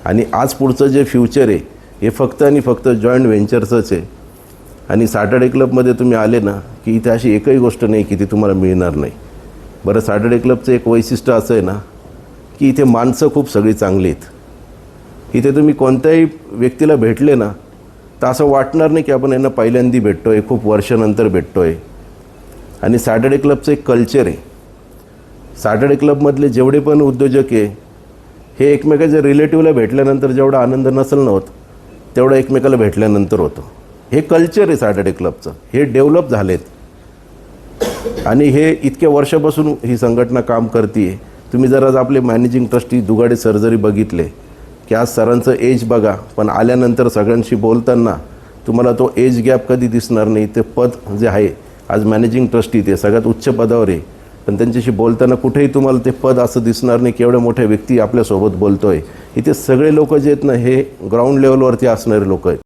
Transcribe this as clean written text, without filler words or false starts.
आणि आज पुढचं जे फ्युचर आहे हे फक्त आणि फक्त जॉईंट व्हेंचरचंच आहे. आणि सॅटर्डे क्लबमध्ये तुम्ही आले ना की इथे अशी एकही गोष्ट नाही की ती तुम्हाला मिळणार नाही. बरं, सॅटर्डे क्लबचं एक वैशिष्ट्य असं आहे ना की इथे माणसं खूप सगळी चांगली आहेत. इथे तुम्ही कोणत्याही व्यक्तीला भेटले ना तर असं वाटणार नाही की आपण यांना पहिल्यांदा भेटतो आहे, खूप वर्षानंतर भेटतो आहे. आणि सॅटर्डे क्लबचं एक कल्चर आहे. सॅटर्डे क्लबमधले जेवढे पण उद्योजक आहे हे एकमेकाच्या रिलेटिव्हला भेटल्यानंतर जेवढा आनंद नसेल ना होत तेवढा एकमेकाला भेटल्यानंतर होतो. हे कल्चर आहे सॅटर्डे क्लबचं. हे डेव्हलप झालेत आणि हे इतक्या वर्षापासून ही संघटना काम करते आहे. तुम्ही जर आज आपले मॅनेजिंग ट्रस्टी दुगाडे सर जरी बघितले की आज सरांचं एज बघा, पण आल्यानंतर सगळ्यांशी बोलताना तुम्हाला तो एज गॅप कधी दिसणार नाही. ते पद जे आहे आज मॅनेजिंग ट्रस्टी ते सगळ्यात उच्च पदावर आहे, पण त्यांच्याशी बोलताना कुठेही तुम्हाला ते पद असं दिसणार नाही की एवढ्या मोठ्या व्यक्ती आपल्यासोबत बोलतो आहे. इथे सगळे लोक जे आहेत ना हे ग्राउंड लेवलवरती असणारे लोक आहेत.